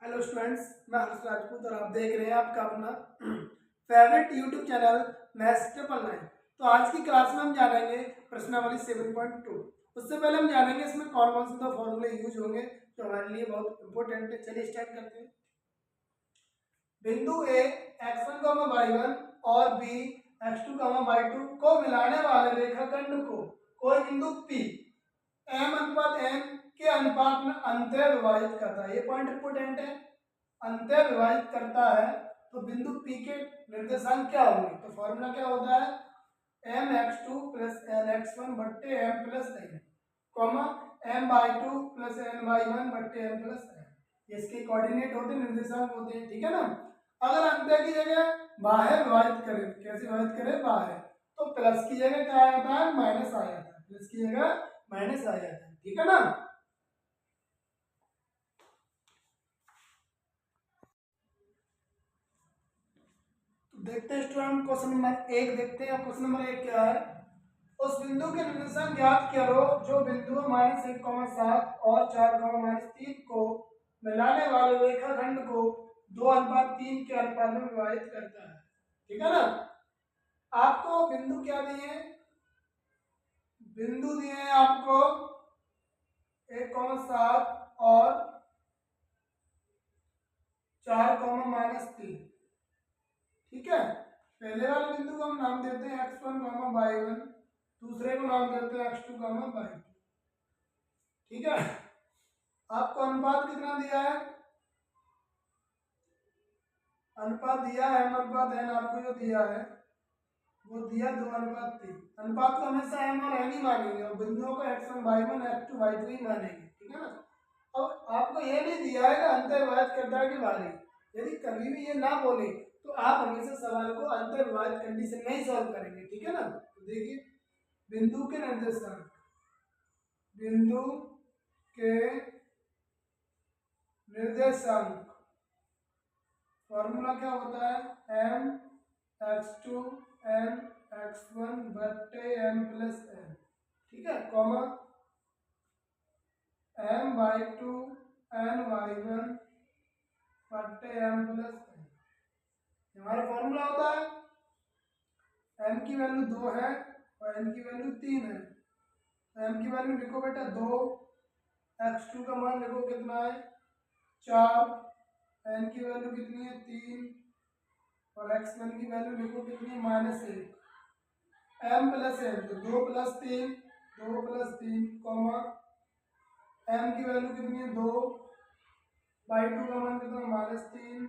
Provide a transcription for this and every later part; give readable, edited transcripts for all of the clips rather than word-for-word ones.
Hello students, मैं हर्ष राजपूत और आप देख रहे हैं आपका अपना फेवरेट यूट्यूब चैनल मैथ्स 999। तो आज की क्लास में हम जानेंगे प्रश्नावली 7.2। उससे पहले हम जानेंगे इसमें कौन कौन से दो फॉर्मूले यूज होंगे जो हमारे लिए बहुत इंपॉर्टेंट है। चलिए स्टार्ट करते हैं। बिंदु ए x1, y1 और b x2, y2 को मिलाने वाले रेखाखंड को कोई बिंदु p m अनुपात n के अनुपात में अंतर विभाजित करता है। ये पॉइंट इंपोर्टेंट है। अंतर विभाजित करता है तो बिंदु P के निर्देशांक क्या होंगे? तो फॉर्मूला क्या होता है? m x2 plus n x1 बट्टे m plus n comma m y2 plus n y1 बट्टे m प्लस n। इसके कोऑर्डिनेट होते हैं, निर्देशांक होते हैं, ठीक है ना। अगर अंतर की जगह बाह्य विभाजित करें, कैसे विभाजित करें? बाह्य, तो प्लस की जगह क्या आ जाता है? माइनस आ जाता है। प्लस की जगह माइनस आ जाता है, ठीक है ना। तो देखते हैं स्टूडेंट, क्वेश्चन नंबर 1 देखते हैं। क्वेश्चन नंबर 1 क्या है? उस बिंदु के निर्देशांक ज्ञात करो जो बिंदु -1,7 और 4, -3 को मिलाने वाले रेखाखंड को 2:3 के अनुपात में विभाजित करता है, ठीक है ना। आपको बिंदु क्या दिए हैं? बिंदु दिए हैं आपको 1,7 और 4, -3, ठीक है। पहले वाले बिंदु को हम नाम देते हैं x1, y1, दूसरे को नाम देते हैं x2, y2, ठीक है। आपको अनुपात कितना दिया है? अनुपात दिया है m अनुपात n, आपको जो दिया है वो दिया 2:3। अनुपात को हमेशा m और n ही मानेंगे और बिंदुओं को x1, y1, x2, y2 ही मानेंगे, ठीक है ना। अब आपको ये नहीं दिया है कि अंतर विभाजित करता है कि बाहरी। यदि कभी भी ये ना बोले तो आप हमेशा सवाल को अंतर विभाजित कंडीशन में ही सॉल्व करेंगे, ठीक है ना। तो देखिए, बिंदु के निर्देशांक, बिंदु के निर्देशांक फॉर्मूला क्या होता है? m x2 n x1 बट्टे m प्लस n, ठीक है, comma m y2 n y1 बट्टे m प्लस n। हमारा फॉर्मूला होता है m की वैल्यू 2 है और n की वैल्यू 3 है। तो m की वैल्यू लिखो बेटा 2, x2 का मान लिखो कितना है? 4, n की वैल्यू कितनी है? 3, और x1 की वैल्यू लिखो कितनी है? -1। m प्लस n, तो 2 प्लस 3, 2 प्लस 3, कॉमा m की वैल्यू कितनी है? 2, y2 का मान कितना? -3,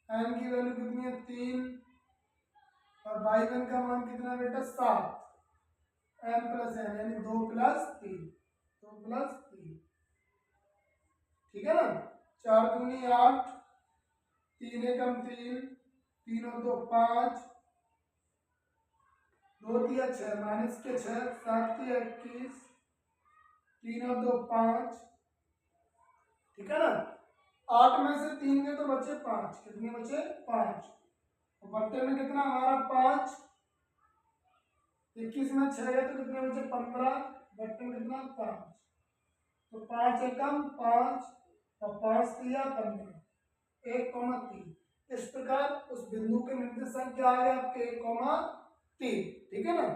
n की वैल्यू कितनी है? 3, और y1 का मान कितना बेटा? 7। m प्लस n यानी 2 प्लस 3, 2 प्लस 3, ठीक है ना। 4 दूनी 8, 3 एकम 3, 3 और 2 5, 2 तिया 6, माइनस के 6, 7 तिया 21, 3 और 2 5, ठीक है ना। 8 में से 3 गए तो बचे 5, कितने बचे? 5। तो बट्टे में कितना हमारा? 5। 21 में 6 गए तो कितने बचे? 15, बट्टे में कितना? 5। तो 5 एकम 5 और 5 तिया 15, 1,3। इस प्रकार उस बिंदु के निर्देशांक क्या आ गए आपके? 1,3, ठीक है ना।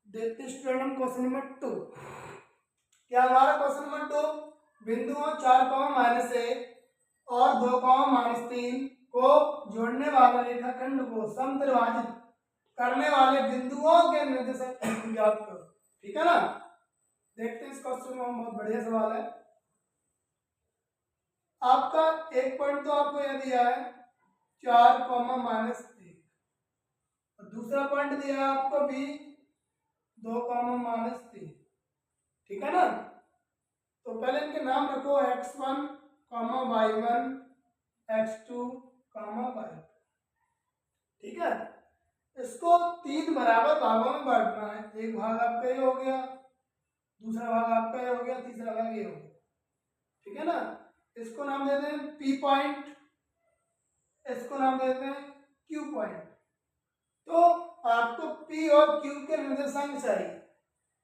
देखते स्टूडेंट हम क्वेश्चन नंबर 2। क्या हमारा क्वेश्चन नंबर 2? बिंदुओं 4, -1 और 2, -3 को जोड़ने वाले रेखाखंड को समत्रिभाजित करने वाले बिंदुओं के निर्देशांक ज्ञात करो, ठीक है ना। देखते हैं इस क्वेश्चन में, बहुत बढ़िया सवाल है। आपका एक पॉइंट तो आपको यह दिया है 4, -1, और दूसरा पॉइंट दिया है आपको भी 2, -3, ठीक है ना। तो पहले इनके नाम रखो x1, y1, x2, y2, ठीक है। इसको 3 बराबर भागों में बांटना है। एक भाग आपका ये हो गया, दूसरा भाग आपका ये हो गया, तीसरा भाग ये हो गया, ठीक है ना। इसको नाम देते हैं p पॉइंट, इसको नाम देते हैं q पॉइंट, तो आपको पी और क्यू के निर्देशांक चाहिए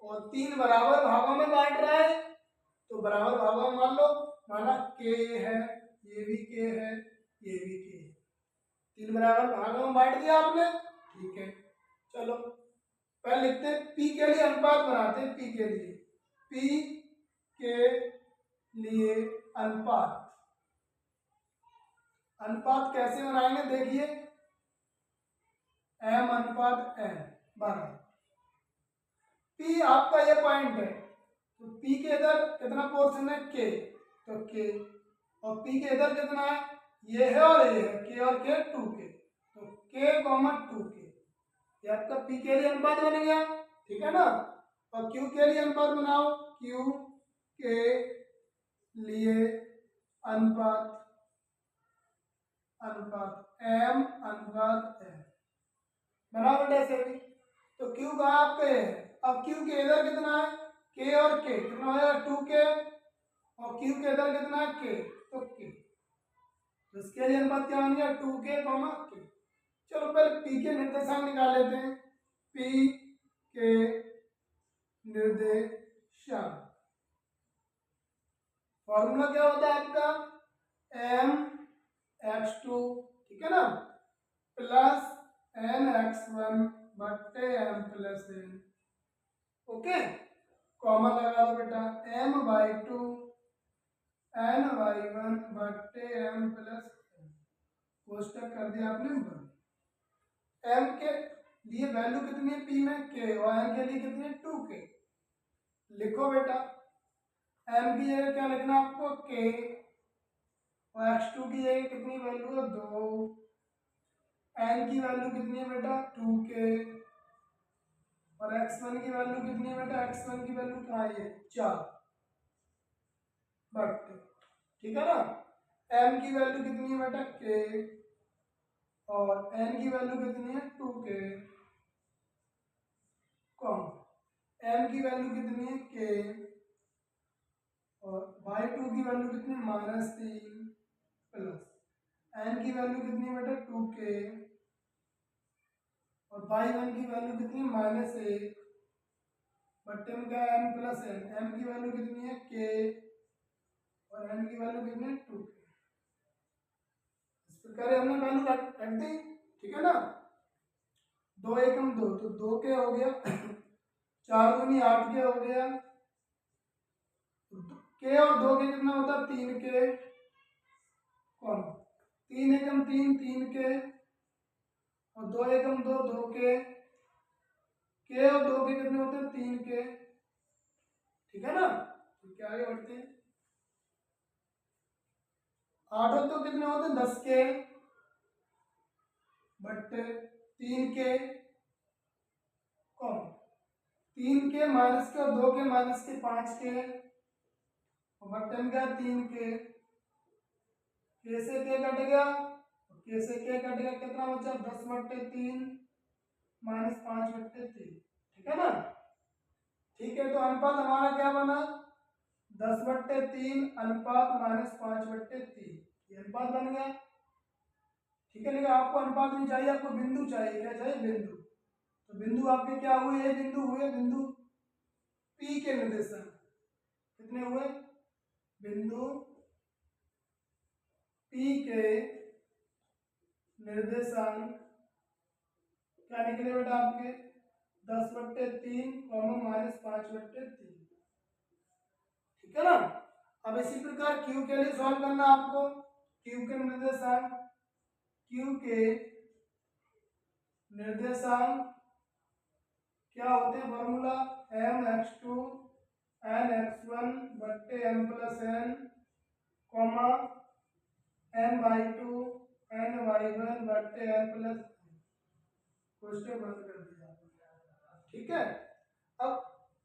और 3 बराबर भागों में बांट रहा है, तो बराबर भागों में मान लो, माना के है, ये भी के है, ये भी के है, 3 बराबर भागों में बांट दिया आपने। ठीक है, चलो पहले लिखते हैं पी के लिए अनुपात बनाते हैं। पी के लिए, पी के लिए अनुपात, अनुपात कैसे बनाएंगे देखिए, एम अनुपात एन बराबर, पी आपका ये पॉइंट है, तो पी के इधर कितना पोर्शन है के, तो के, और पी के इधर कितना है, ये है और ये है, के और के 2 के, तो के कॉमा 2 के, ये आपका पी के लिए अनुपात बन गया। ठीक है ना, और क्यू के लिए अनुपात बनाओ, क्यू के लिए अनुपात, अनुपात एम अनुपात एन बराबर ऐसे भी, तो क्यू कहाँ आपके है, अब क्यू के इधर कितना है, के और के कितना हो जाएगा 2 के, और क्यू के इधर कितना है के, तो के, तो इसके लिए अनुपात क्या बन गया 2 के कॉमा के। चलो पहले पी के निर्देशांक निकाल लेते हैं, पी के निर्देशांक फॉर्मूला क्या होता है आपका एम एक्स टू, ठीक है ना, प्लस एन एक्स वन बट्टे M plus n, okay, common लगा दो बेटा, m by two n by one बट्टे एम प्लस एन, कोष्टक कर दिया आपने वन, एम के लिए वैल्यू कितनी है पी में के, और एन के लिए कितनी है 2 के, लिखो बेटा, एम की जगह क्या लिखना आपको के, और एक्स टू की जगह कितनी वैल्यू है 2, एन की वैल्यू कितनी है बेटा 2 के, और एक्स वन की वैल्यू कितनी है बेटा, एक्स वन की वैल्यू क्या है 4 बट, ठीक है ना, एम की वैल्यू कितनी है बेटा के, और एन की वैल्यू कितनी है 2 के, कॉम, एम की वैल्यू कितनी है के, और बाई 2 की वैल्यू कितनी है -3 प्लस, एन की वैल्यू कितनी है बेटा 2 के, और बाई वन की वैल्यू कितनी है -1, बट्टे में क्या है एम प्लस एन, एम की वैल्यू कितनी है के, और एन की वैल्यू कितनी है 2 के, इस प्रकार हमने वैल्यू रख दी। ठीक है ना, 2 एकम 2, तो 2 के हो गया 4 दूनी 8 के हो गया, के और 2 के कितना होता है 3 के, कौन 3 एकम 3 3 के, और 2 एकम 2 2 के और 2 के कितने होते हैं 3 के, ठीक है ना, तो क्या आगे बढ़ते हैं, 8 और 2 कितने होते हैं 10 के, बट 3 के, कौन 3 के माइनस के और 2 के माइनस के 5 के, और बटन का 3 के से के कट गया, के से के कट गया, कितना बचा 10 बट्टे 3 -5/3, ठीक है ना। ठीक है, तो अनुपात हमारा क्या बना 10/3 अनुपात -5/3, ये अनुपात बन गया। ठीक है, लेकिन आपको अनुपात नहीं चाहिए, आपको बिंदु चाहिए, क्या चाहिए बिंदु, तो बिंदु आपके क्या हुए, ये बिंदु हुए, बिंदु पी के निर्देशांक कितने हुए, बिंदु पी के निर्देशांक क्या निकले बेटा आपके 10/3 -5/3, ठीक है ना। अब इसी प्रकार क्यू के लिए सॉल्व करना आपको, क्यू के निर्देशांक, क्यू के निर्देशांक क्या होते हैं, formula M X two N x one बट्टे M plus N, comma M by two N Y one बट्टे एन प्लस, क्वेश्चन बंद कर दिया, ठीक है। अब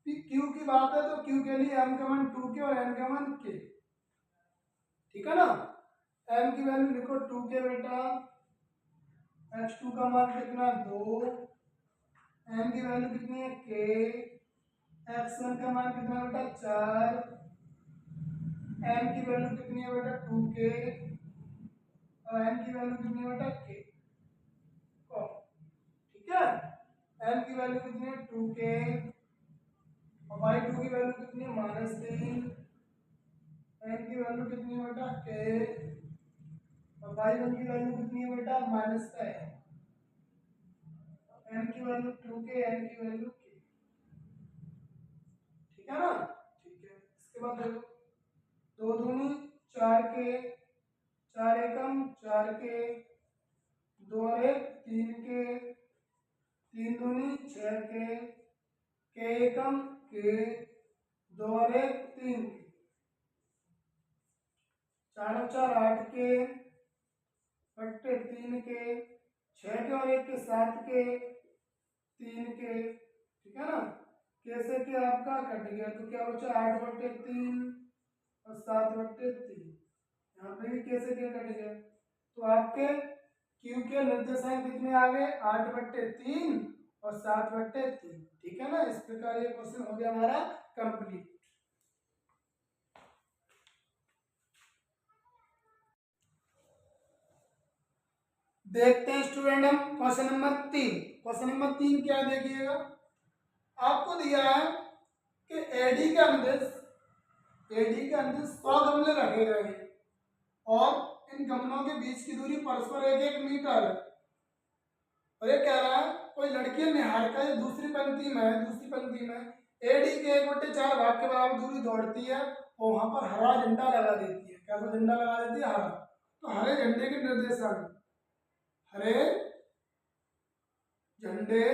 क्यू की बात है तो क्यू के लिए एम का मान 2 के और एन का मान के, ठीक है ना। एम की वैल्यू लिखो 2 के बेटा, एक्स टू का मान कितना 2, एम की वैल्यू कितनी है के, एक्स वन का मान कितना बेटा 4, एम की वैल्यू कितनी है बेटा 2 के, और एन की वैल्यू कितनी है बेटा के, ठीक 2k और y2 की वैल्यू कितनी है -3, n की वैल्यू कितनी है बेटा k और y1 की वैल्यू कितनी है बेटा -10, n की वैल्यू 2k, n की वैल्यू k। ठीक है ना, ठीक है। इसके बाद देखो 2 दूनी 4k, 4 एकम 4k, 2 और 1 3k, 3 दूनी 6k, k एकम k, 2 और 1 3k, 4 और 4 8k बट्टे 3k, 6 के और 1 के 7k, 3k। ठीक है ना, कैसे कि आपका कट गया तो क्या बचा 8/3 और 7/3। यहाँ पे भी कैसे क्या कट गया तो आपके क्यू के निर्देशांक कितने आ गए 8/3 और 7/3। ठीक है ना, इस प्रकार ये क्वेश्चन हो गया हमारा कंप्लीट। देखते हैं स्टूडेंट हम क्वेश्चन नंबर 3। क्वेश्चन नंबर 3 क्या देखिएगा, आपको दिया है कि एडी के अंदर 100 गमले रखे गए हैं और इन गमलों के बीच की दूरी परस्पर 1-1 मीटर है। और ये कह रहा है कोई लड़की निहारिका जो दूसरी पंक्ति में एडी के 1/4 भाग के बराबर दूरी दौड़ती है और वहां पर हरा झंडा लगा देती है। कैसा झंडा लगा देती है हरा। तो हरे झंडे के निर्देशांक, हरे झंडे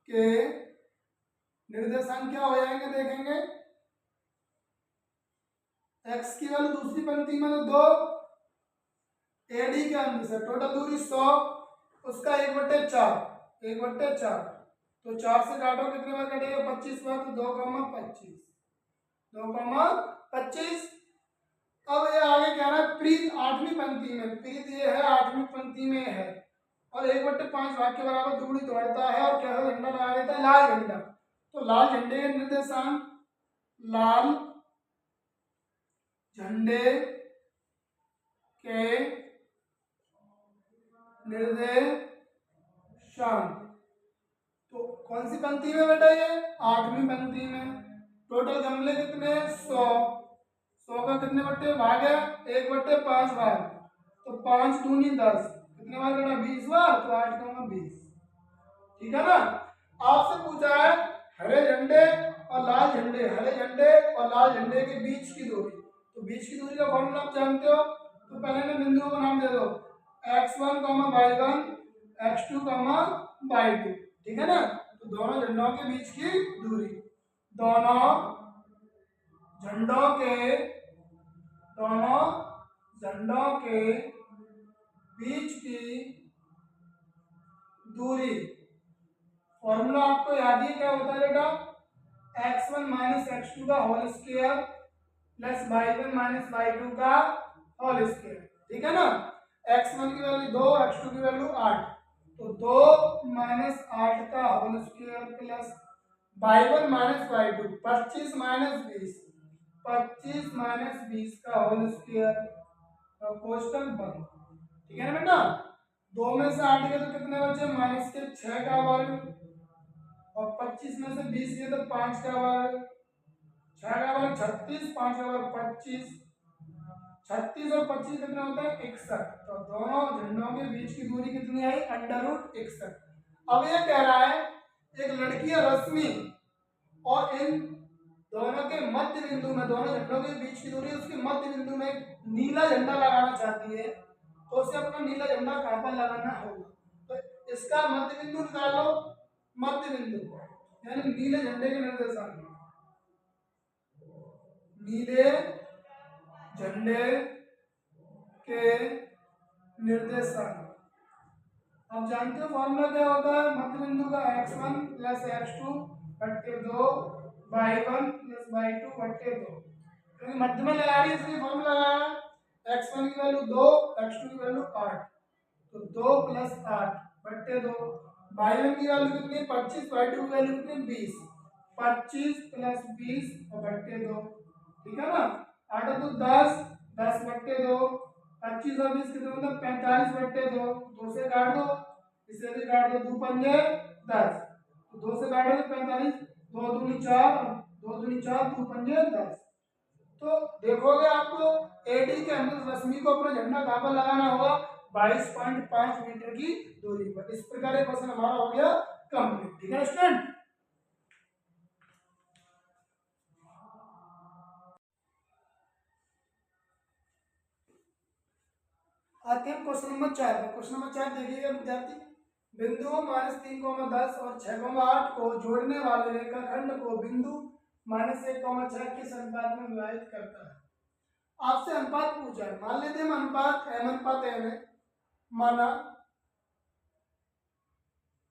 के निर्देशांक क्या हो जाएंगे देखेंगे। x की वैल्यू दूसरी पंक्ति में तो 2, एडी के अंदर से टोटल दूरी 100, उसका 1/4 तो 4 से काटो कितने बार कटेगा 25 बार, तो 2,25 2,25। अब ये आगे कह रहा है प्रीत 8वीं पंक्ति में, प्रीत ये है 8वीं पंक्ति में है और 1/5 भाग के बराबर दूरी दौड़ता है और कैसा झंडा लगा देता है लाल झंडा। तो लाल झंडे के निर्देशांक, लाल झंडे के निर्देशांक तो कौन सी पंक्ति में बेटा ये 8वीं पंक्ति में। टोटल गमले कितने 100 का कितने बट्टे भाग है 1/5 भाग, तो 5 दूनी 10, कितने बार बेटा 20 बार, तो 8,20। ठीक है ना। आपसे पूछा है हरे झंडे और लाल झंडे, हरे झंडे और लाल झंडे के बीच की दूरी। तो बीच की दूरी का फॉर्मूला आप जानते हो, तो पहले ना बिंदुओं का नाम दे दो x1, y1, x2, y2। ठीक है ना। तो दोनों झंडों के बीच की दूरी, दोनों झंडों के बीच की दूरी, फॉर्मूला आपको याद ही क्या होता है बेटा, x1 - x2 का whole square plus y1 - y2 का होल स्क्वायर। ठीक है ना। x1 की वैल्यू 2, x2 की वैल्यू 8, तो 2 - 8 का whole square plus y1 - y2 25 - 20 का होल स्क्वायर और कोष्टक बंद। ठीक है ना बेटा। 2 में से 8 गए तो कितने बचे -6 का वर्ग और 25 में से 20 गए तो 5 का वर्ग, 6 का वर्ग 36, 5 का वर्ग 25, 36 और 25 कितना होता है 61। तो दोनों झंडों के बीच की दूरी कितनी आई √61। अब ये कह रहा है एक लड़की है रश्मि और इन दोनों के मध्य बिंदु में, दोनों झंडों के बीच की दूरी उसके मध्य बिंदु में नीला झंडा लगाना चाहती है, तो उसे अपना नीला झंडा कहां पर लगाना होगा। तो इसका मध्य बिंदु निकालो, मध्य बिंदु यानी नीले झंडे के निर्देशांक, नीले झंडे के निर्देशांक आप जानते हो फॉर्मूला क्या होता है मध्य बिंदु का x1 + x2 बट्टे 2 y1 + y2 बट्टे 2, क्योंकि मध्य में लगा रही है इसलिए फॉर्मूला लगाया। x1 की वैल्यू 2, x2 की वैल्यू 8, तो 2 + 8 बट्टे 2, y1 की वैल्यू कितनी 25, y2 की वैल्यू कितनी 20, 25 + 20 और बट्टे 2। ठीक है ना। 8 × 2 10, 10 बट्टे 2, 25 और 20 कितने मतलब 45 बट्टे 2, 2 से काट दो, इसे भी काट दो, 2 पंजे 10। तो 2 से काटोगे 45, 2 दूनी 4, 2 दूनी 4, 2 पंजे 10। तो देखोगे आपको एडी के अंदर रश्मि को अपना झंडा कहाँ पर लगाना होगा, 22.5 मीटर की दूरी पर। इस प्रकार ये क्वेश्चन हमारा हो गया कंप्लीट। ठीक है स्टूडेंट। आते हैं क्वेश्चन नंबर 4 पर। क्वेश्चन नंबर 4 देखिएगा विद्यार्थी, बिंदुओं -3,10 और 6,8 को जोड़ने वाले रेखाखंड को बिंदु -1,6 किस अनुपात में विभाजित करता है। आपसे अनुपात पूछा है। मान लेते हैं अनुपात m अनुपात n है। माना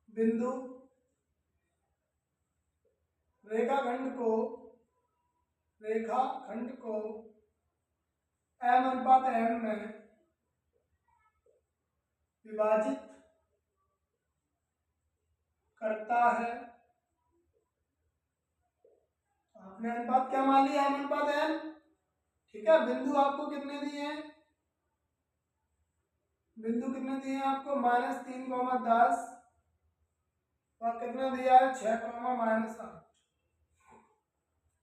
बिंदु रेखाखंड को m अनुपात n में विभाजित करता है। आपने अनुपात क्या मान लिया, m अनुपात n। ठीक है, बिंदु आपको कितने दिए हैं, बिंदु कितने दिए हैं आपको, -3,10 और कितना दिया है 6,-8।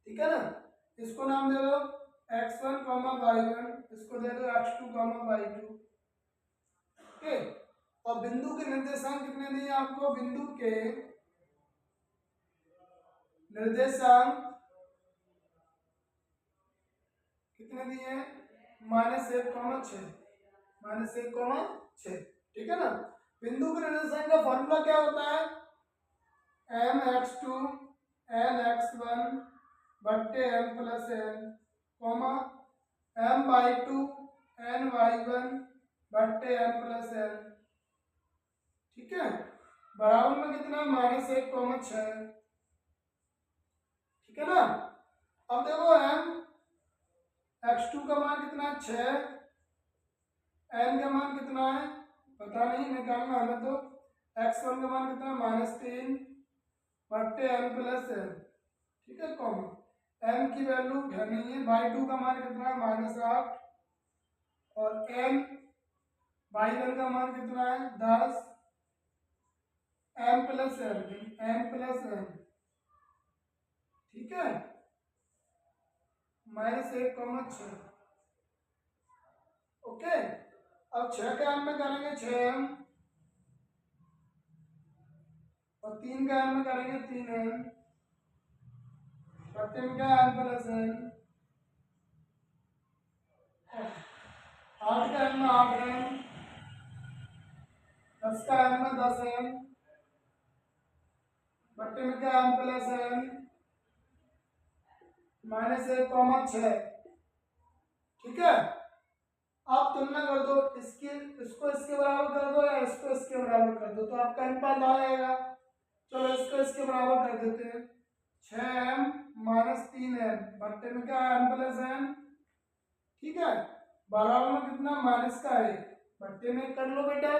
ठीक है ना। इसको नाम दे दो x1, y1, इसको दे दो x2, y2। ओके, और बिंदु के निर्देशांक कितने दिए आपको, बिंदु के निर्देशांक कितने दिए हैं, -1,6, -1,6। ठीक है ना। बिंदु के निर्देशांक का फॉर्मूला क्या होता है, mx2 nx1 बट्टे m plus n, m/2 ny1 बट्टे m प्लस n। ठीक है, बराबर में कितना, -1,6। ठीक है ना। अब देखो x2 का मान कितना है 6, n का मान कितना है पता नहीं, निकालना हमें। तो x1 का मान कितना है -3 बट्टे m प्लस n। ठीक है, m की वैल्यू घर नहीं है। y2 का मान कितना है -8 और y1 का मान कितना है 10, m प्लस n। ठीक है, -1,6। ओके, अब 6 के m में करेंगे 6m और 3 के m में करेंगे 3m बट्टे में क्या m प्लस n। 8 का m में 8m, 10 का m में 10m बट्टे में क्या m प्लस n, -1,6। ठीक है, आप तुलना कर दो, इसको इसके बराबर कर दो या इसको इसके बराबर कर दो, तो आपका अनुपात आ जाएगा। चलो इसको इसके बराबर कर देते हैं, 6m -3m बट्टे में क्या m प्लस n। ठीक है, बराबर में कितना, माइनस का 1 बट्टे में कर लो बेटा,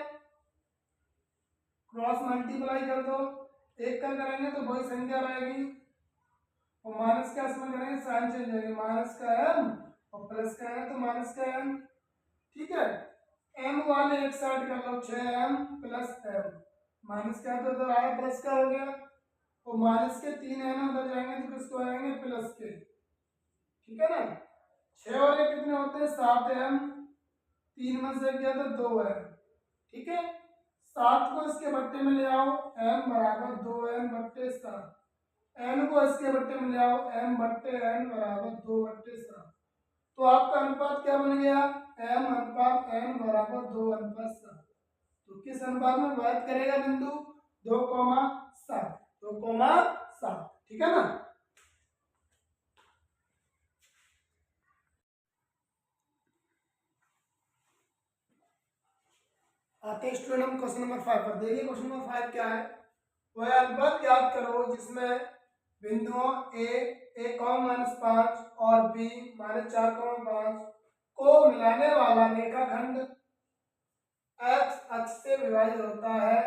क्रॉस मल्टीप्लाई कर दो। 1 का करेंगे तो वही संख्या रहेगी और माइनस का इसमें करेंगे साइन चेंज हो जाएगी, माइनस का m और प्लस का है तो माइनस का m। ठीक है, m वाले एक साइड कर लो, 6m प्लस m, माइनस का तो उधर आया प्लस का हो गया, और माइनस के 3m उधर जाएंगे तो किसको आएंगे प्लस के। ठीक है ना, 6 और 1 कितने होते हैं 7m, 3 में से गया तो 2m। ठीक है, 7 को इसके बट्टे में ले आओ, m बराबर 2m बट्टे 7, n को इसके बट्टे में ले आओ, m बट्टे n बराबर 2 बट्टे 7। तो आपका अनुपात क्या बन गया, m अनुपात n बराबर 2:7। तो किस अनुपात में विभाजित करेगा बिंदु, 2,7, 2,7। ठीक है ना। आते हैं स्टूडेंट हम क्वेश्चन नंबर 5 पर। देखिए क्वेश्चन नंबर 5 क्या है, वह अनुपात याद करो जिसमें बिंदुओं a 1,-5 और b -4,5 को मिलाने वाला रेखाखंड x अक्ष से विभाजित होता है।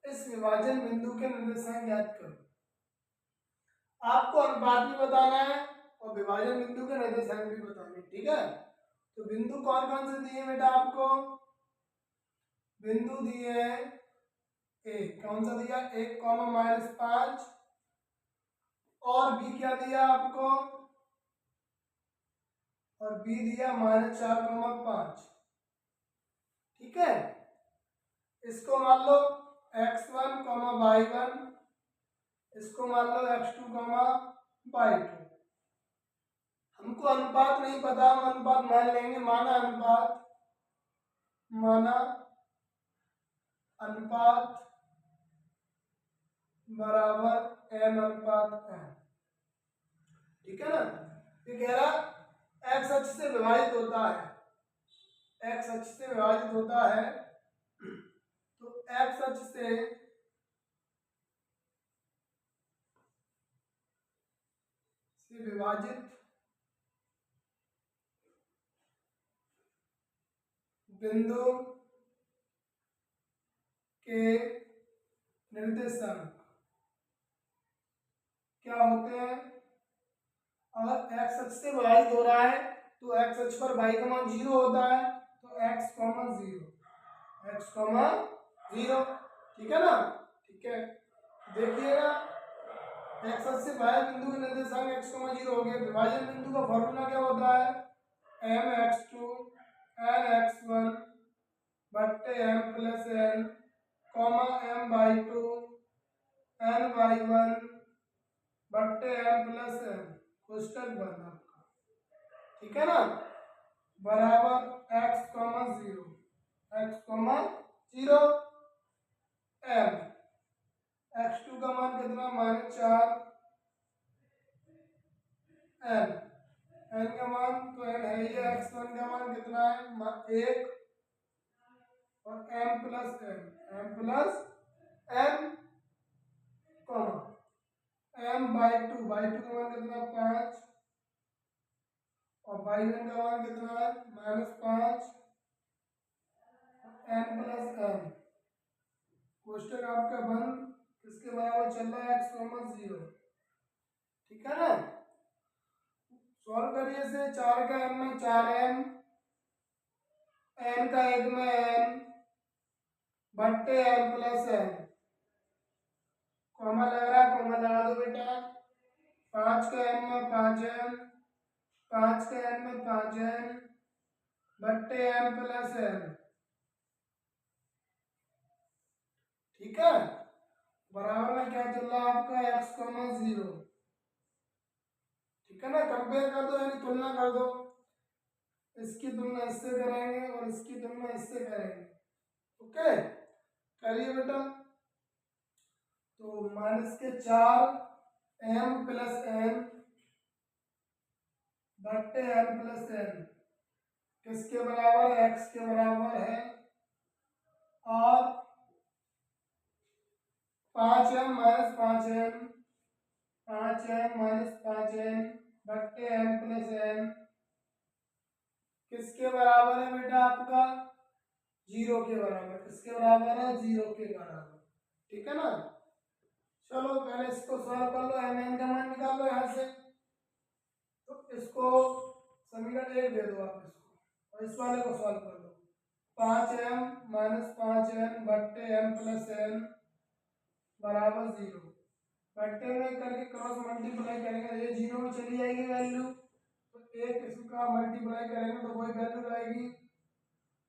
इस विभाजन बिंदु के निर्देशांक याद करो। आपको अनुपात भी बताना है और विभाजन बिंदु के निर्देशांक भी बताने। ठीक है, तो बिंदु कौन कौन से दिए बेटा आपको, बिंदु दिए एक कौन सा दिया, 1, -5, और बी क्या दिया आपको, और बी दिया -4, 5। ठीक है, इसको मान लो x1, y1, इसको मान लो x2, y2। हमको अनुपात नहीं पता, हम अनुपात मान लेंगे, माना अनुपात बराबर m/n। ठीक है ना, ये कह रहा x अक्ष से विभाजित होता है, x अक्ष से विभाजित होता है, तो x अक्ष से विभाजित बिंदु के निर्देशांक क्या होते हैं। अगर x अक्ष से विभाजित हो रहा है तो x अक्ष पर y का मान 0 होता है, तो x, 0, ठीक है ना। ठीक है, देखिएगा x अक्ष से विभाजित बिंदु के निर्देशांक x, 0 हो गए। विभाजन बिंदु का फॉर्मूला क्या होता है, mx2 nx1 बट्टे m+n, m/2 ny1 बट्टे m+n, कोष्टक बंद आपका। ठीक है ना, बराबर x, 0, m। x2 का मान कितना, -4, n, n का मान तो n है ही, x1 का मान कितना है, 1, और m+n, m/2, का मान कितना, 5, और y1 का मान कितना है, -5, n+n, कोष्टक आपका बंद। किसके बराबर चल रहा है, x, 0। ठीक है ना, सॉल्व करिए इसे। 4 का m में 4m, n का 1 में n बट्टे m+n, कॉमा लग रहा है, कॉमा लगा दो बेटा। 5 का m में 5m, 5 का n में 5n बट्टे m+n। ठीक है, बराबर में क्या चल रहा है आपका, x, 0। ठीक है ना, कंपेयर कर दो यानी तुलना कर दो, इसकी तुलना इससे करेंगे और इसकी तुलना इससे करेंगे। ओके, करिए बेटा। तो -4m+n बट्टे m+n किसके बराबर, x के बराबर है, और 5m-5n, 5m-5n बट्टे m+n किसके बराबर है बेटा आपका, 0 के बराबर। किसके बराबर है, 0 के बराबर। ठीक है ना, चलो पहले इसको सॉल्व कर लो, mn का मान निकाल लो यहाँ से। तो इसको समीकरण 1 दे दो आप इसको, और इस वाले को सॉल्व कर लो। 5m-5n बट्टे m+n बराबर 0, बट्टे में करके क्रॉस मल्टीप्लाई करेंगे, ये 0 में चली जाएगी वैल्यू, तो एक इसका मल्टीप्लाई करेंगे तो वही वैल्यू रहेगी,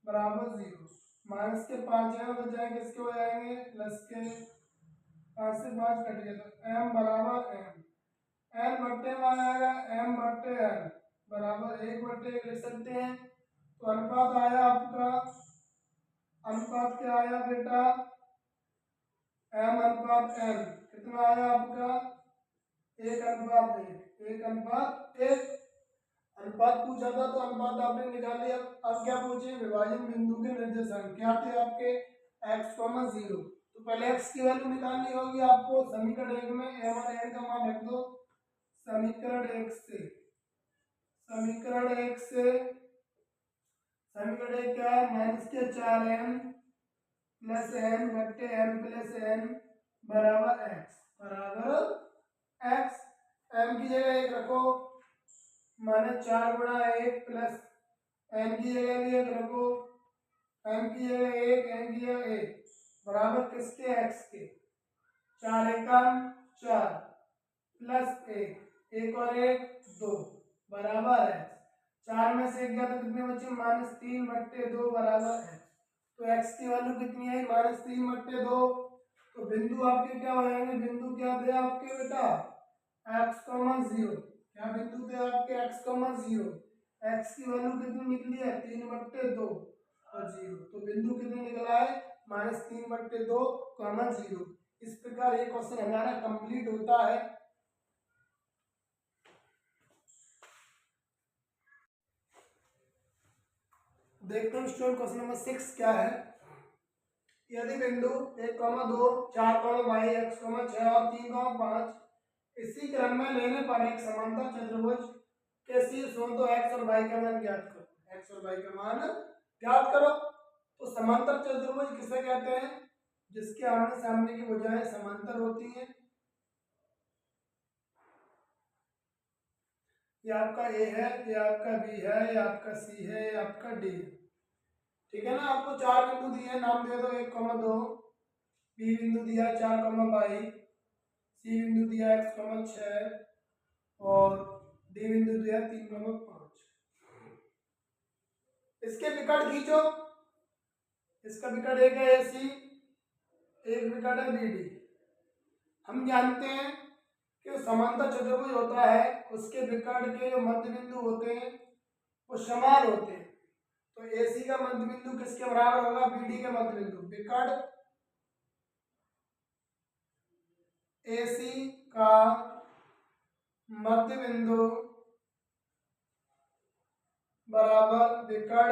बराबर 0। माइनस के 5m हो जाएंगे, किसके हो जाएंगे, प्लस के। 5 से 5 कट गया, तो m बराबर m, n बट्टे में आएगा m बट्टे n बराबर 1/1 लिख सकते हैं। तो अनुपात आया आपका, अनुपात क्या आया बेटा, m/n कितना आया आपका, 1/1, 1/1। अनुपात पूछा था तो अनुपात आपने निकाल लिया। अब क्या पूछे, विभाजन बिंदु के निर्देशांक क्या थे आपके, x, 0। तो पहले x की वैल्यू निकालनी होगी आपको। समीकरण 1 में m और n का मान रख दो। समीकरण 1 से, समीकरण 1 से, समीकरण 1 क्या है, -4m प्लस n बट्टे m+n बराबर x, बराबर x। m की जगह 1 रखो, -4 × 1 प्लस n की जगह भी 1 रखो, m की जगह 1, n की जगह 1 बराबर किसके, एक्स के। 4 एकम 4 प्लस 1 और 1 2 बराबर एक्स। 4 में से 1 गया तो कितने बचे, -3/2 बराबर एक्स। तो एक्स की वैल्यू कितनी आई, -3/2। तो बिंदु आपके क्या हो जाएंगे, बिंदु क्या थे आपके बेटा, x, 0। क्या बिंदु थे आपके, x, 0। x की वैल्यू कितनी निकली है, 3/2 और 0। तो बिंदु कितने निकला है, -3/2, 0। इस प्रकार ये क्वेश्चन हमारा कंप्लीट होता है। देखते हैं स्टूडेंट क्वेश्चन नंबर 6 क्या है। यदि बिंदु 1, 2, 4, y, x, 6 और 3, 5 इसी क्रम में लेने पर एक समांतर चतुर्भुज के शीर्ष हो तो x और y का मान ज्ञात करो। x और y का मान ज्ञात करो। तो समांतर चतुर्भुज किसे कहते हैं, जिसके आमने सामने की भुजाएं समांतर होती हैं। ये आपका ए है, ये आपका बी है, ये आपका सी है, ये आपका डी है। ठीक है ना। आपको 4 बिंदु दिए, नाम दे दो 1, 2। बी बिंदु दिया 4, y। सी बिंदु दिया x, 6 और डी बिंदु दिया 3, 5। इसके विकट खींचो। इसका विकट एक है AC, एक विकट है BD। हम जानते हैं कि समांतर चतुर्भुज होता है उसके विकट के जो मध्य बिंदु होते हैं वो समान होते हैं। तो AC का मध्य बिंदु किसके बराबर होगा, BD के मध्य बिंदु। विकट AC का मध्य बिंदु बराबर विकट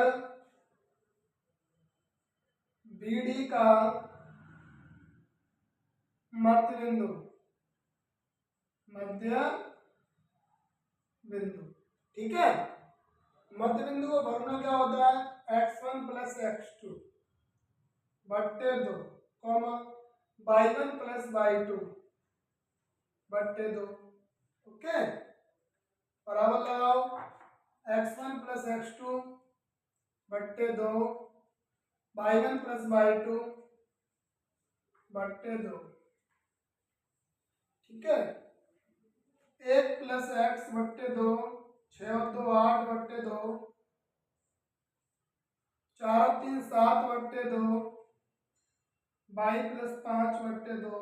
BD का मध्य बिंदु, मध्य बिंदु। ठीक है। मध्य बिंदु का फॉर्मूला क्या होता है, x1 + x2 बट्टे 2, y1 + y2 बट्टे 2। ओके, बराबर लगाओ x1 + x2 बट्टे 2, y1 + y2 बट्टे 2। ठीक है। 1 + x बट्टे 2, 6 और 2 8 बट्टे 2, 4 और 3 7 बट्टे 2, y + 5 बट्टे 2।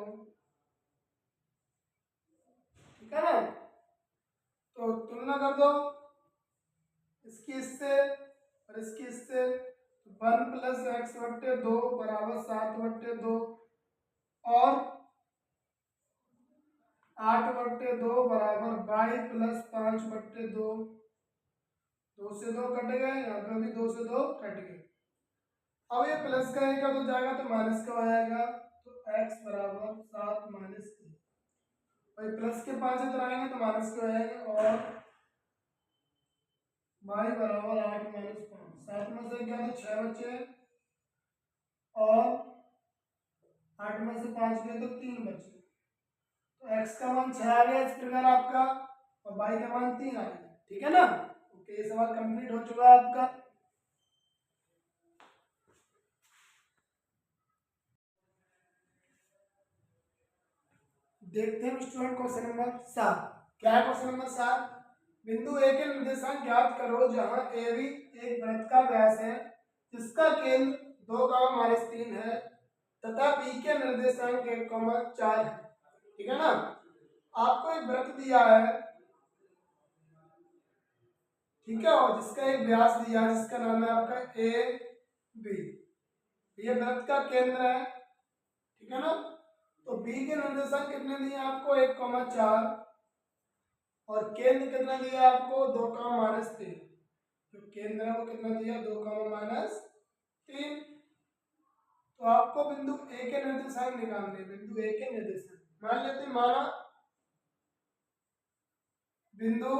ठीक है ना। तो तुलना कर दो इसकी इससे और इसकी इससे। 1 + x बट्टे 2 बराबर 7 बट्टे 2 और 8 बट्टे 2 बराबर y + 5 बट्टे 2। 2 से 2 कट गए, यहाँ पे भी 2 से 2 कट गए। अब ये प्लस का एक तो जाएगा तो माइनस का हो जाएगा। तो x बराबर 7 - 3। भाई प्लस के 5 इधर आएंगे तो माइनस के हो जाएंगे और y बराबर 8 - 5। 7 में से क्या तो 6 बचे और 8 में से 5 गए तो 3 बचे। तो x का मान 6 आ गया इस प्रकार आपका और y का मान 3 आ गया। ठीक है ना। ओके, ये सवाल कंप्लीट हो चुका है आपका। देखते हैं स्टूडेंट क्वेश्चन नंबर 7 क्या है। क्वेश्चन नंबर 7, बिंदु ए के निर्देशांक ज्ञात करो जहां AB एक वृत्त का व्यास है जिसका केंद्र 2, -3 है तथा B के निर्देशांक 1, 4 है। ठीक है ना। आपको एक वृत्त दिया है, ठीक है, और जिसका एक व्यास दिया है जिसका नाम है आपका AB। ये वृत्त का केंद्र है। ठीक है ना। तो B के निर्देशांक कितने दिए आपको, 1, 4 और केंद्र कितना दिया आपको, 2, -3। जो केंद्र है वो कितना दिया, 2, -3। तो आपको बिंदु ए के निर्देशांक निकालने। बिंदु ए के निर्देशांक मान लेते हैं, माना बिंदु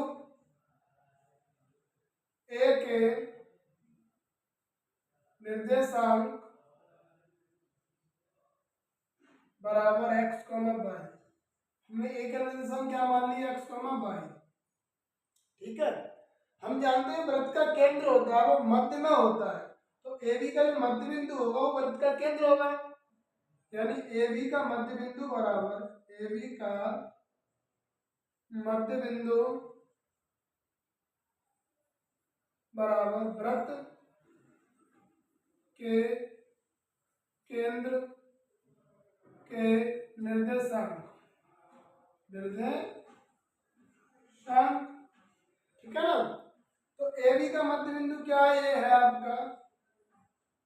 ए के निर्देशांक बराबर x, y। हमने ए का निर्देशांक क्या मान लिया, x, y। ठीक है। हम जानते हैं वृत्त का केंद्र होता है वो मध्य में होता है। तो ए बी का जो मध्य बिंदु होगा वो वृत्त का केंद्र होगा। यानी ए बी का मध्य बिंदु बराबर ए बी का मध्य बिंदु बराबर वृत्त के केंद्र के निर्देशांक ठीक है ना। तो ए बी का मध्य बिंदु क्या है, ये है आपका,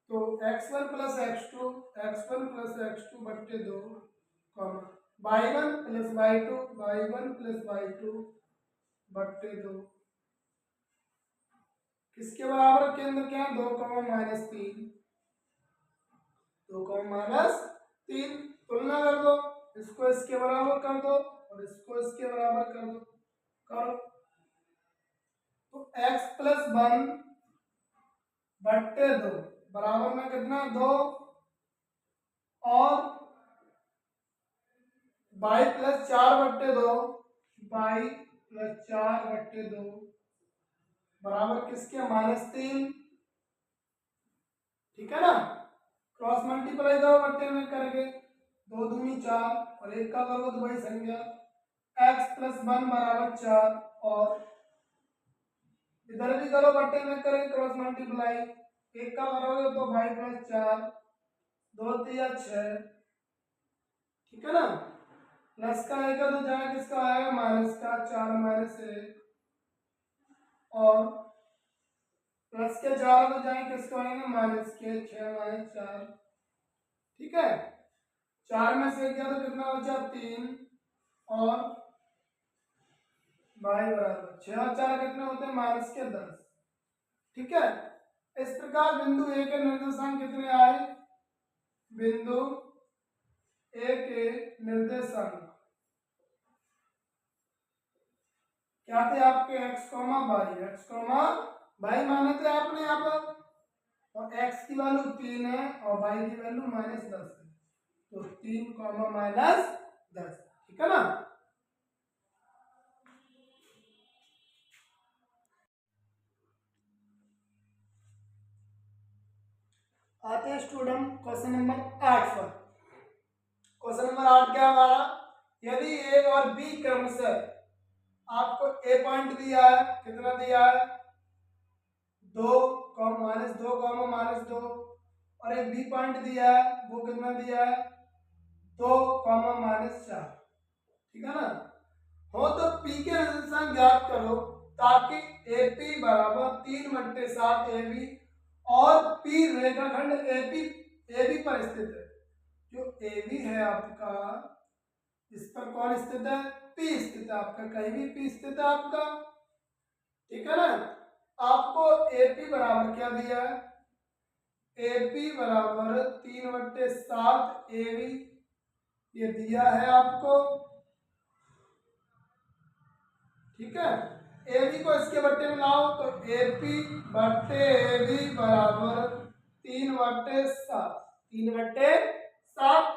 तो x1 प्लस x2 बट्टे 2 y1 प्लस y2 बट्टे 2 किसके बराबर केंद्र क्या है, 2 माइनस 3 तुलना कर दो, इसको इसके बराबर कर दो और इसको इसके बराबर कर दो, करो। तो x प्लस 1 बट्टे 2 बराबर में कितना 2 और y प्लस 4 बट्टे 2 बराबर किसके -3, ठीक है ना। क्रॉस मल्टीप्लाई दो बट्टे में करके 2 दूनी 4 और 1 का करोगे तो वही संख्या x प्लस 1 बराबर 4 और इधर भी करो बट्टे में करें क्रॉस मल्टीप्लाई, 1 का करोगे तो y प्लस 4 2 3 6, ठीक है ना। प्लस का आएगा तो जहाँ किसका आएगा माइनस का 4 माइनस 1 और प्लस के 4 तो जाए किसको आएंगे माइनस के 6 माइनस 4, ठीक है। 4 में से गया तो कितना बचा 3 और y बराबर 6 और 4 कितने होते हैं माइनस के 10, ठीक है। इस प्रकार बिंदु ए के निर्देशांक कितने आए, बिंदु ए के निर्देशांक क्या थे आपके x, y माने थे आपने यहाँ पर, और x की वैल्यू 3 है और y की वैल्यू -10 है, तो 3 -10, ठीक है ना। आते हैं स्टूडेंट क्वेश्चन नंबर 8 पर। क्वेश्चन नंबर 8 क्या हमारा, यदि ए और बी क्रमशः आपको ए पॉइंट दिया है, कितना दिया है 2 -2 और एक बी पॉइंट दिया है, वो कितना दिया है 2 -4, ठीक है ना। हो तो पी के निर्देशांक ज्ञात करो ताकि ए पी बराबर 3/7 ए बी और पी रेखाखंड ए बी पर स्थित है। जो ए बी है आपका इस पर कौन स्थित है, पी स्थित है आपका, कहीं भी पी स्थित है आपका, ठीक है ना। आपको एपी बराबर क्या दिया है, एपी बराबर 3/7 ए बी ये दिया है आपको, ठीक है। ए बी को इसके बट्टे में लाओ तो एपी बट्टे ए बी बराबर 3/7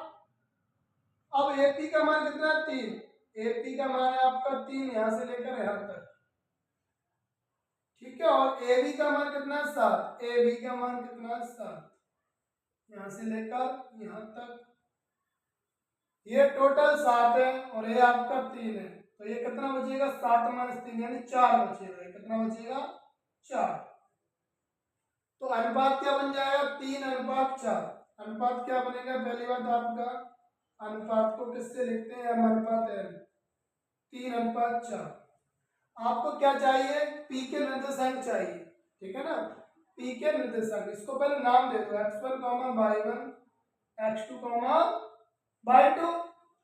अब एपी का मान कितना है 3, एपी का मान है आपका 3 यहां से लेकर यहां तक, ठीक है। और ए बी का मान कितना है 7, ए बी का मान कितना है 7 यहां से लेकर यहां तक, ये टोटल 7 है और ये आपका 3 है, तो ये कितना बचेगा 7 - 3 यानी 4 बचेगा, कितना बचेगा 4। तो अनुपात क्या बन जाएगा 3:4, अनुपात क्या बनेगा, पहली बात आपका अनुपात को किससे लिखते हैं अनुपात n, 3:4। आपको क्या चाहिए, पी के निर्देशांक चाहिए, ठीक है ना। पी के निर्देशांक, इसको पहले नाम दे दो x1, y1, x2, y2,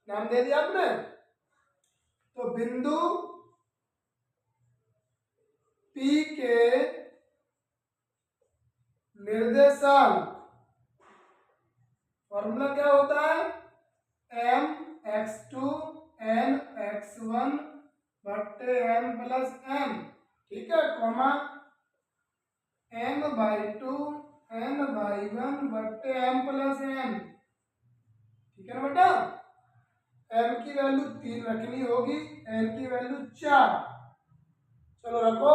नाम दे दिया आपने। तो बिंदु P के निर्देशांक फॉर्मूला क्या होता है, mx2 nx1 बट्टे m प्लस m, ठीक है, कॉमा m/2 n/1 बट्टे m प्लस m, ठीक है ना बेटा। m की वैल्यू 3 रखनी होगी, n की वैल्यू 4, चलो रखो।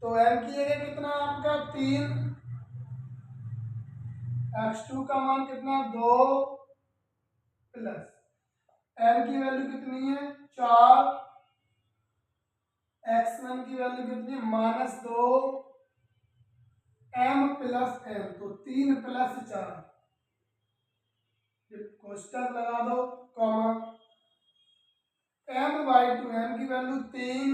तो m की जगह कितना आपका 3 x2 का मान कितना 2 प्लस m की वैल्यू कितनी है 4, x1 की वैल्यू कितनी है -2 m प्लस n, तो 3 प्लस 4, कोष्टक लगा दो कॉमा m/2, m की वैल्यू 3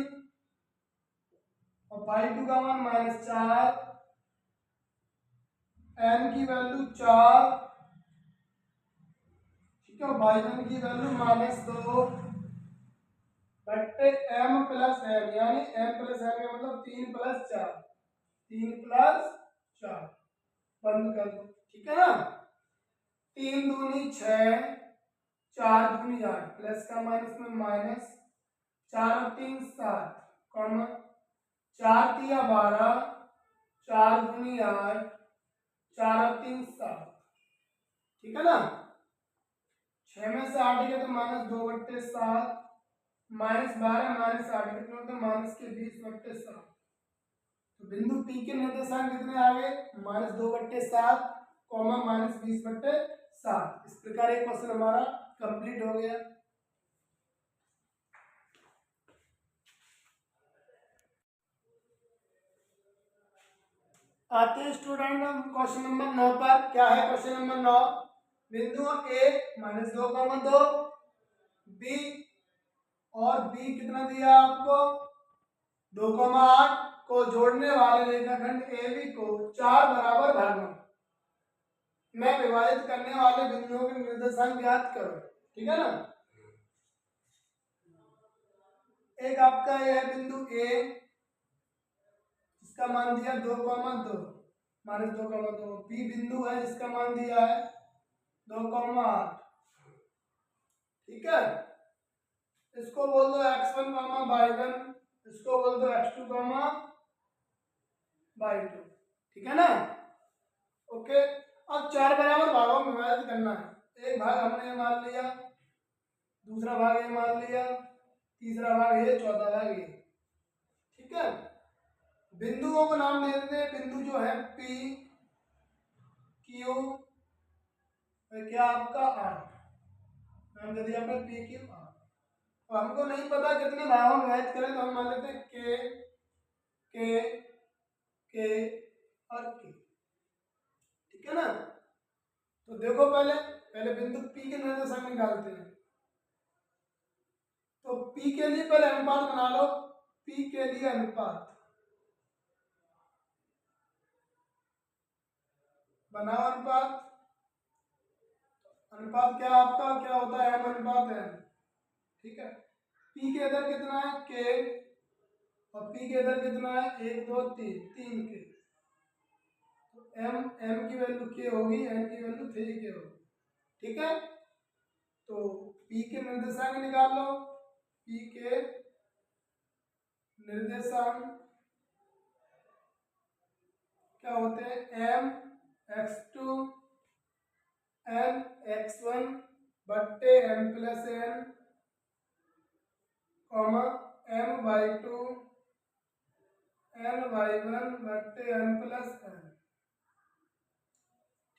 और y2 का मान -4, n की वैल्यू 4, ठीक है, y1 की वैल्यू -2 बट्टे m प्लस n, यानी m प्लस n का मतलब 3 प्लस 4, 3 प्लस 4, बंद कर दो, ठीक है ना। 3 दूनी 6, 4 दूनी 8, प्लस का माइनस में माइनस, 4 और 3 7, कॉमा 4 तिया 12, 4 दूनी 8, 4 और 3 7, ठीक है ना। 6 में से 8 गया तो -2/7, -12 -8 कितने होते हैं -20/7, तो बिंदु P के निर्देशांक कितने आ गए -2/7, -20/7। इस प्रकार एक क्वेश्चन हमारा कंप्लीट हो गया। आते हैं स्टूडेंट हम क्वेश्चन नंबर 9 पर। क्या है क्वेश्चन नंबर 9? बिंदु A -2, B और B कितना दिया आपको 2,8 को जोड़ने वाले रेखाखंड AB को 4 बराबर भागों में विभाजित करने वाले बिंदुओं के निर्देशांक ज्ञात करो, ठीक है ना। एक आपका यह है बिंदु A, इसका मान दिया 2,2 -2,2, B बिंदु है जिसका मान दिया है 2,8, ठीक है। इसको बोल दो x1, y1, इसको बोल दो x2, y2, ठीक है ना। ओके, अब 4 बराबर भागों में विभाजित करना है। एक भाग हमने मान लिया, दूसरा भाग ये मान लिया, तीसरा भाग ये, चौथा भाग ये, ठीक है। बिंदुओं को नाम दे देते हैं। बिंदु जो है P, Q, क्या आपका R, नाम दे दिया आपने P, Q, R। तो हमको नहीं पता कितने भागों में विभाजित करें, तो हम मान लेते हैं K, K, K और K, ठीक है ना। तो देखो पहले बिंदु P के निर्देशांक निकालते हैं। तो P के लिए पहले अनुपात बना लो। P के लिए अनुपात बनाओ, अनुपात क्या आपका क्या होता है m/n, ठीक है। P के इधर कितना है K और P के इधर कितना है 1 2 3 K, तो m की वैल्यू K होगी, n की वैल्यू 3K होगी, ठीक है। तो P के निर्देशांक निकाल लो। P के निर्देशांक क्या होते हैं m x2 n x1 बट्टे m plus n, comma m/2 n y1 बट्टे m प्लस n,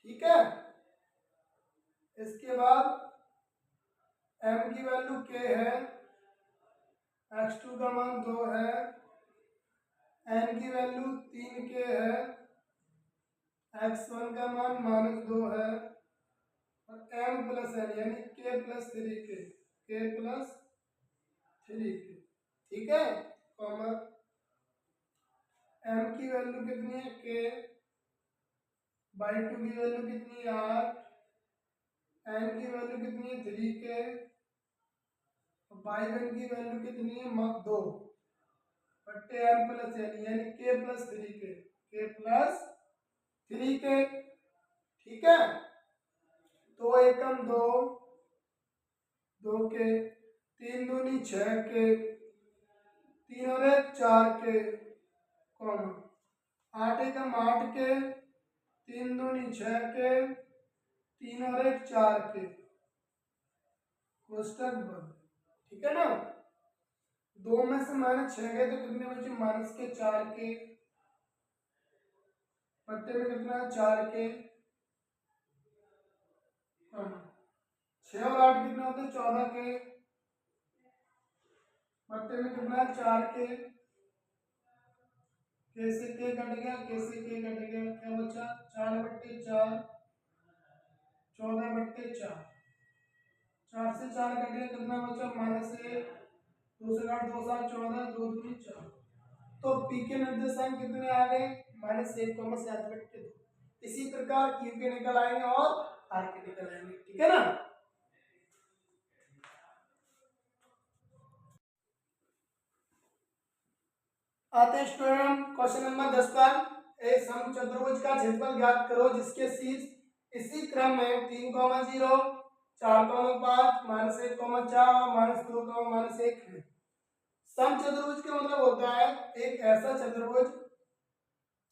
ठीक है। इसके बाद m की वैल्यू k है, x2 का मान 2 है, n की वैल्यू 3k है, x1 का मान -2 है और m प्लस n यानी k plus 3k, k plus 3k, ठीक है। कॉमा m की वैल्यू कितनी है k, y2 की वैल्यू कितनी है 8, n की वैल्यू कितनी है 3k, y1 की वैल्यू कितनी है 2 बट्टे m प्लस n यानी k plus 3k, k plus 3k, ठीक है। 2 एकम 2, 2k, 3 दूनी 6k, 3 और 1 4k, कॉमा 8 एकम 8k, 3 दूनी 6k, 3 और 1 4k, कोष्टक बंद, ठीक है ना। 2 में से -6 गए तो कितने बचे -4k, बट्टे में कितना है 4k, 6 और 8 कितने होते हैं 14 के, बट्टे में कितना है 4 के, से के कट गया, से के कट गया, क्या बचा 4/4, 14/4, 4 से 4 कट गया, कितना बचा -1, 2 से 8 2 7 14, 2 दूनी 4। तो पी के निर्देशांक कितने आ गए -1,7/2। इसी प्रकार क्यू के निकल आएंगे और आर के निकल आएंगे, ठीक है ना। आते हैं स्टूडेंट क्वेश्चन नंबर 10 पर। एक समचतुर्भुज का क्षेत्रफल ज्ञात करो जिसके शीर्ष इसी क्रम में 3, 0, 4, 5, -1, 4, -2, -1 है। समचतुर्भुज का मतलब होता है एक ऐसा चतुर्भुज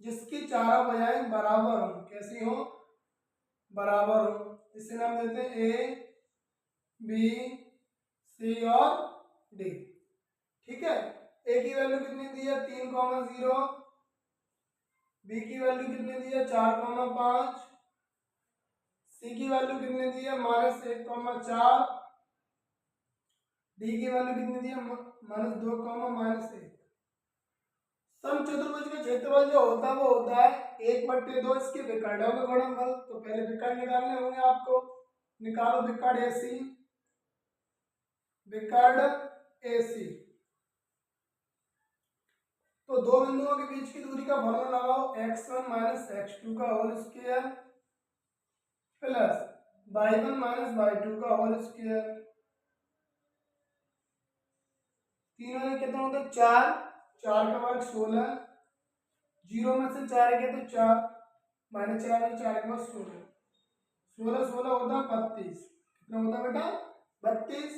जिसकी चारों भुजाएं बराबर हो। कैसी हो? बराबर हो। इसे नाम देते हैं ए, बी, सी और डी, ठीक है। ए की वैल्यू कितनी दी है 3, 0, बी की वैल्यू कितनी दी है 4, 5, सी की वैल्यू कितनी दी है -1, 4, डी की वैल्यू कितनी दी है -2, -1। समचतुर्भुज का क्षेत्रफल जो होता है वो होता है 1/2 इसके विकर्णों का गुणनफल। तो पहले विकर्ण निकालने होंगे आपको। निकालो विकर्ण AC, विकर्ण AC। तो दो बिंदुओं के बीच की दूरी का फॉर्मूला लगाओ, x1 - x2 का whole square plus y1 - y2 का होल स्क्वायर। तीनों में कितना होता है 4, 4 का वर्ग 16, 0 में से 4 गया तो 4, -4 में 4 के बाद 16, 16 16 होता है 32। कितना होता है बेटा 32।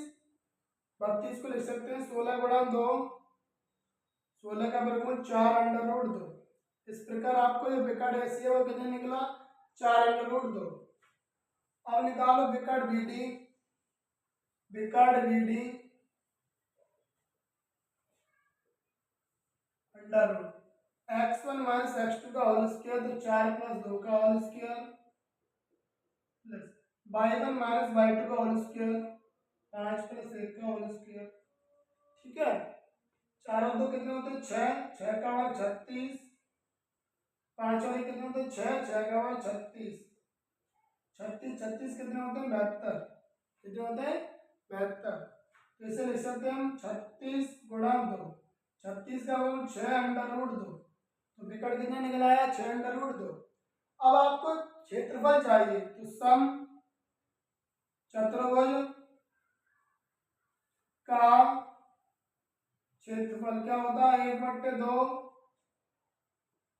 32 को लिख सकते हैं 16 × 2, 16 का वर्गमूल 4/√2। इस प्रकार आपको जो विकर्ण ऐसी है वो कितने निकला 4/√2। अब निकालो विकर्ण BD, विकर्ण BD √ x1 - x2 का होल स्क्वायर तो 4 + 2 का whole square plus y1 - y2 का होल स्क्वायर 5 + 1 का होल स्क्वायर, ठीक है। 4 और 2 कितने होते हैं 6, 6 का वर्ग 36, 5 और 1 कितने होते हैं 6, 6 का वर्ग 36, 36 36 कितने होते हैं 72, कितने होते हैं 72। तो इसे लिख सकते हैं हम 36 × 2, 36 का वर्ग 6/√2। तो विकर्ण कितना निकल आया 6/√2। अब आपको क्षेत्रफल चाहिए तो सम चतुर्भुज का क्षेत्रफल क्या होता है 1/2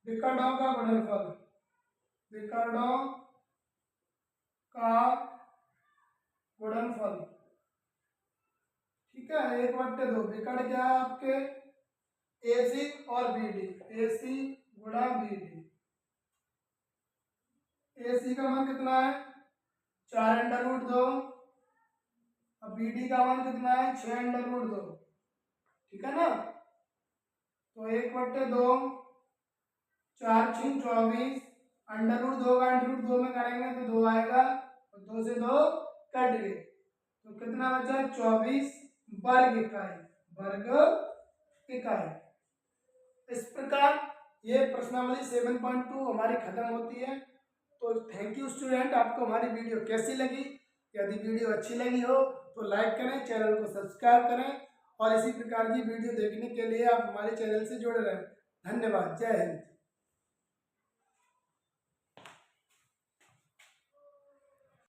विकर्णों का गुणनफल, विकर्णों का गुणनफल, ठीक है। 1/2 विकर्ण क्या है आपके AC और BD, AC × BD। AC का मान कितना है 4/√2, अब BD का मान कितना है 6/√2, ठीक है ना। तो 1/2, 4 × 24, √2 का √2 में करेंगे तो 2 आएगा और 2 से 2 कट गए तो कितना बचा 24 वर्ग इकाई, वर्ग इकाई। इस प्रकार ये प्रश्नावली 7.2 हमारी खत्म होती है। तो थैंक यू स्टूडेंट, आपको हमारी वीडियो कैसी लगी? यदि वीडियो अच्छी लगी हो तो लाइक करें, चैनल को सब्सक्राइब करें और इसी प्रकार की वीडियो देखने के लिए आप हमारे चैनल से जुड़े रहें। धन्यवाद, जय हिंद।